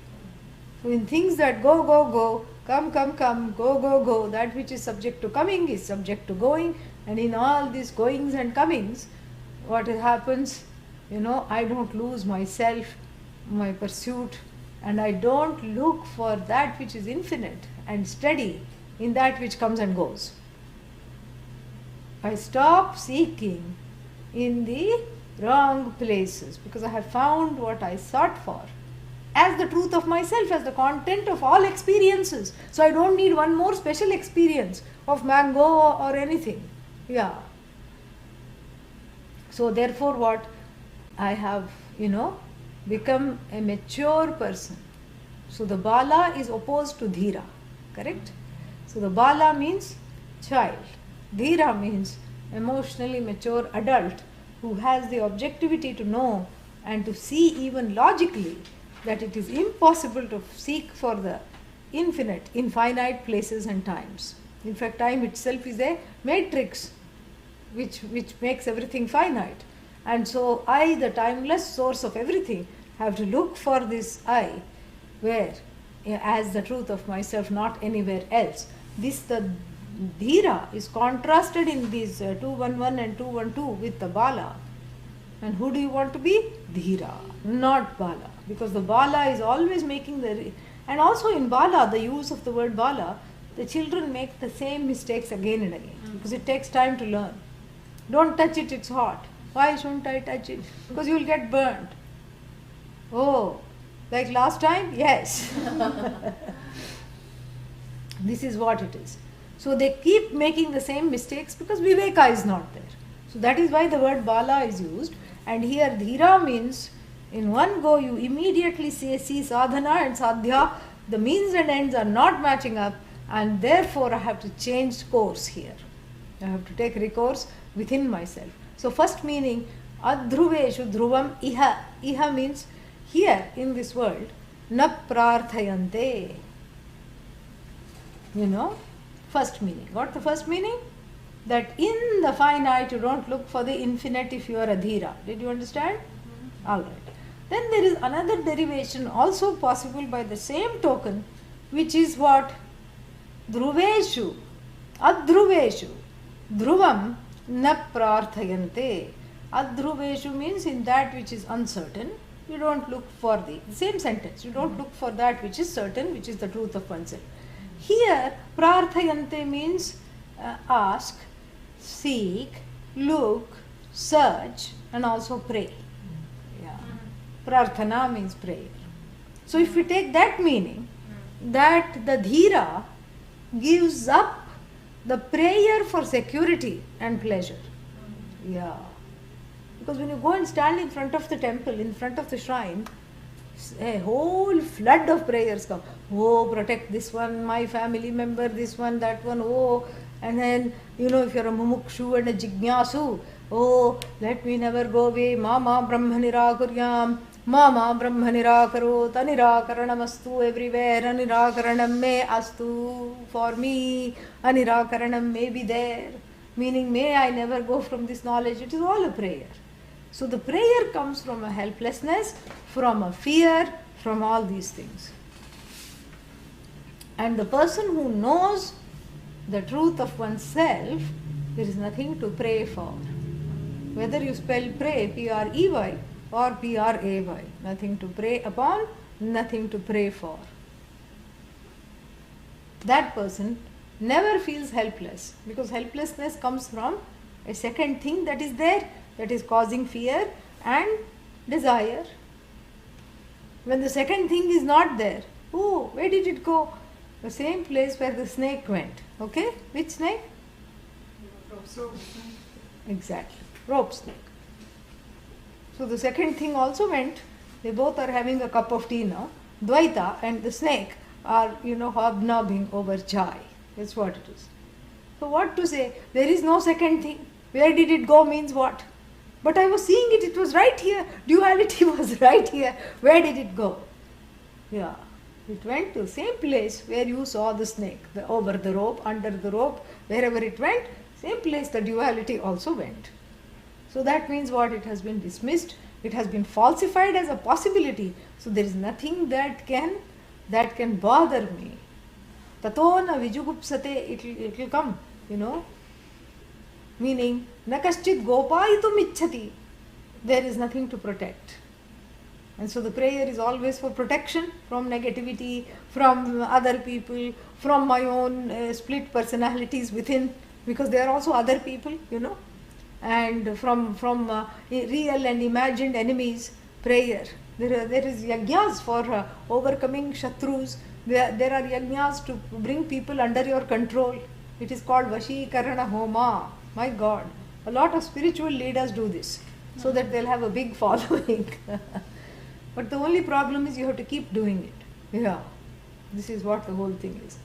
So in things that go, come, go, that which is subject to coming is subject to going, and in all these goings and comings, what happens, I don't lose myself, my pursuit, and I don't look for that which is infinite and steady in that which comes and goes. I stop seeking in the wrong places because I have found what I sought for as the truth of myself, as the content of all experiences. So I don't need one more special experience of mango or anything. Yeah. So therefore what? I have, become a mature person. So the bala is opposed to dhira, correct? So the bala means child. Dhira means emotionally mature adult who has the objectivity to know and to see even logically that it is impossible to seek for the infinite in finite places and times. In fact, time itself is a matrix which makes everything finite. And so I, the timeless source of everything, have to look for this I, where as the truth of myself, not anywhere else. This, the Dhira, is contrasted in these 211 and 212 with the Bala. And who do you want to be? Dhira, not Bala. Because the Bala is always making the... And also in Bala, the use of the word Bala, the children make the same mistakes again and again. Because it takes time to learn. Don't touch it, it's hot. Why shouldn't I touch it? Because you will get burnt. Oh, like last time? Yes. This is what it is. So they keep making the same mistakes because Viveka is not there. So that is why the word Bala is used. And here Dhira means, in one go you immediately see sadhana and sadhya, the means and ends are not matching up, and therefore I have to change course here. I have to take recourse within myself. So first meaning, adhruveshu dhruvam iha. Iha means here in this world, na prarthayante. First meaning. What the first meaning? That in the finite you don't look for the infinite if you are a dhira. Did you understand? Alright. Then there is another derivation also possible by the same token, which is what? Dhruveshu, adhruveshu, dhruvam na prarthayante. Adhruveshu means in that which is uncertain, you don't look for the same sentence, you don't look for that which is certain, which is the truth of oneself. Here, prarthayante means ask, seek, look, search, and also pray. Yeah. Prarthana means prayer. So if we take that meaning, that the Dhira gives up the prayer for security and pleasure. Yeah. Because when you go and stand in front of the temple, in front of the shrine, a whole flood of prayers come. Oh, protect this one, my family member, this one, that one, oh. And then, if you're a mumukshu and a jignyasu, oh, let me never go away, mama brahma nirakuryam, mama brahma nirakarot, anirakaranamastu everywhere, anirakaranam me astu, for me, anirakaranam may be there. Meaning, may I never go from this knowledge. It is all a prayer. So the prayer comes from a helplessness, from a fear, from all these things. And the person who knows the truth of oneself, there is nothing to pray for. Whether you spell pray, P-R-E-Y, or P-R-A-Y. Nothing to pray upon, nothing to pray for. That person never feels helpless, because helplessness comes from a second thing that is there, that is causing fear and desire. When the second thing is not there, oh, where did it go? The same place where the snake went. Okay? Which snake? Rope. Exactly. Rope snake. So the second thing also went. They both are having a cup of tea now. Advaita and the snake are, hobnobbing over chai. That's what it is. So what to say? There is no second thing. Where did it go means what? But I was seeing it, it was right here. Duality was right here. Where did it go? Yeah. It went to the same place where you saw the snake, over the rope, under the rope, wherever it went, same place the duality also went. So that means what? It has been dismissed, it has been falsified as a possibility. So there is nothing that can bother me. Tato na vijugupsate, it will come, Meaning, na kaschit gopayitum ichchati. There is nothing to protect. And so the prayer is always for protection from negativity, from other people, from my own split personalities within, because they are also other people, and from real and imagined enemies. Prayer. There is yajnas for overcoming shatrus. There are yajnas to bring people under your control. It is called Vashikarana Homa. My God, a lot of spiritual leaders do this so that they'll have a big following. But the only problem is you have to keep doing it. Yeah, this is what the whole thing is.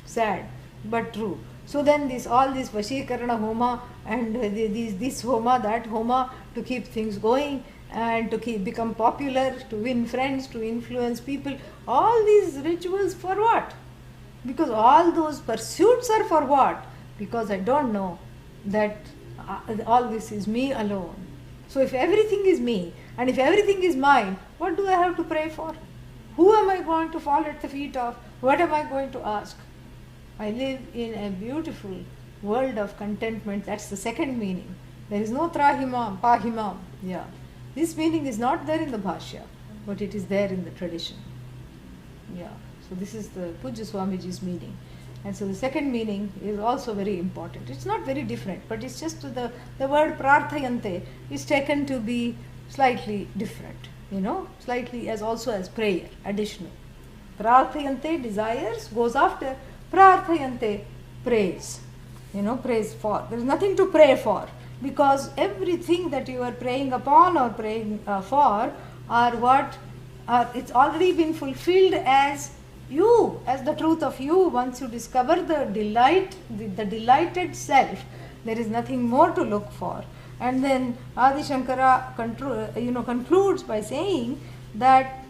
Sad, but true. So then all this Vashikarana Homa and this Homa, that Homa to keep things going, and to become popular, to win friends, to influence people. All these rituals for what? Because all those pursuits are for what? Because I don't know that all this is me alone. So if everything is me and if everything is mine, what do I have to pray for? Who am I going to fall at the feet of? What am I going to ask? I live in a beautiful world of contentment. That's the second meaning. There is no trahimam, pahimam. Yeah. This meaning is not there in the Bhashya, but it is there in the tradition. Yeah. So this is the Pujya Swamiji's meaning. And so the second meaning is also very important. It's not very different, but it's just the word prarthayante is taken to be slightly different, slightly as also as prayer, additional. Prarthayante, desires, goes after. Prarthayante, praise. Praise for. There is nothing to pray for, because everything that you are praying upon or praying for are what? It's already been fulfilled as you, as the truth of you. Once you discover the delight, the delighted self, there is nothing more to look for. And then Adi Shankara concludes by saying that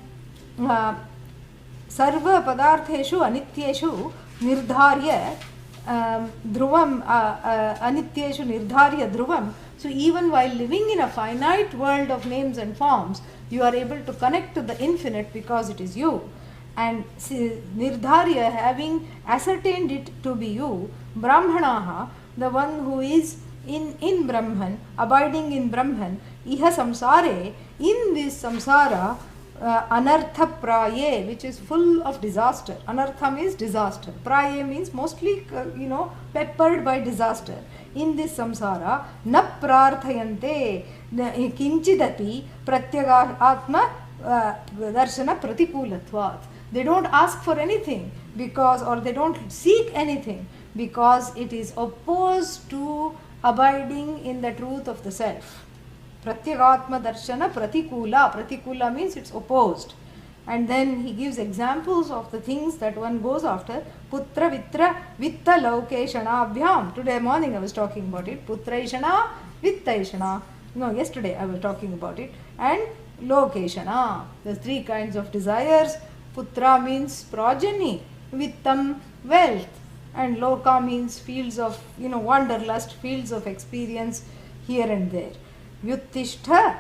sarva padartheshu anityeshu nirdharya dhruvam anityeshu nirdharya dhruvam. So even while living in a finite world of names and forms, you are able to connect to the infinite because it is you. And nirdharya, having ascertained it to be you, brahmanaha, the one who is in Brahman, abiding in Brahman, iha samsare, in this samsara, anartha praye, which is full of disaster. Anartha means disaster. Praye means mostly, peppered by disaster. In this samsara, na prarthayante, kinchidati pratyagatma darshana pratikulatvat. They don't ask for anything or they don't seek anything, because it is opposed to abiding in the truth of the self. Pratyagatma darshana pratikula. Pratikula means it's opposed. And then he gives examples of the things that one goes after. Putra vitra vitta laukeshana abhyam. Today morning I was talking about it. Putra ishana, vitta ishana. No, yesterday I was talking about it. And lokeshana. There's three kinds of desires. Putra means progeny, vittam wealth, and loka means fields of wanderlust, fields of experience here and there. Vyuttishta,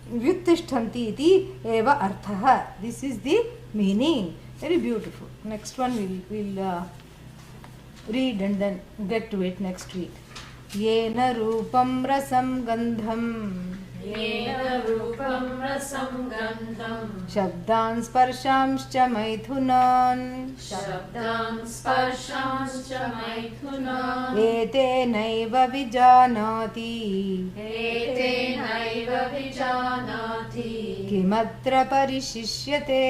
vyuttishtanti iti eva arthaha. This is the meaning. Very beautiful. Next one we'll read and then get to it next week. Yena rupam rasam gandham. Yena rupam rasam gandham. Shabdan sparshamscha maithunan. Shabdan sparshamscha maithunan. Etenaiva vijanati. Etenaiva vijanati. Kimatra parishishyate.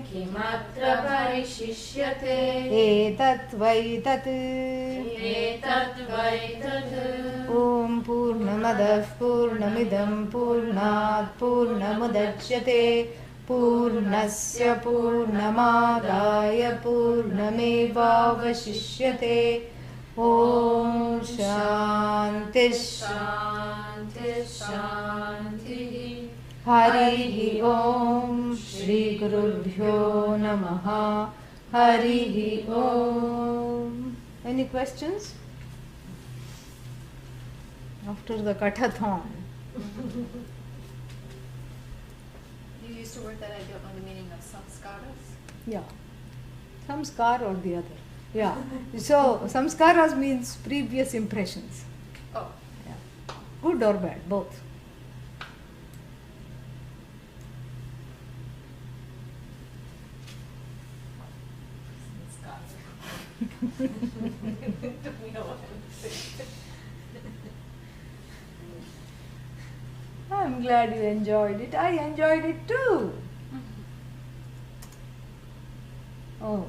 Kimatra parishishyate. Etat vaitat. Etat vaitat. Om Purnamadah Purnamidam Purnat Purnamudachyate Purnasya Purnamadaya Purnamevavashishyate. Om Shanti Shanti Shanti. Harihi Om Shri Gurubhyo Namaha. Harihi Om. Any questions? After the Kathathon. You used a word that I don't know the meaning of, samskaras. Yeah. Samskar or the other. Yeah. So, samskaras means previous impressions. Oh. Yeah. Good or bad, both. I'm glad you enjoyed it. I enjoyed it too. Oh.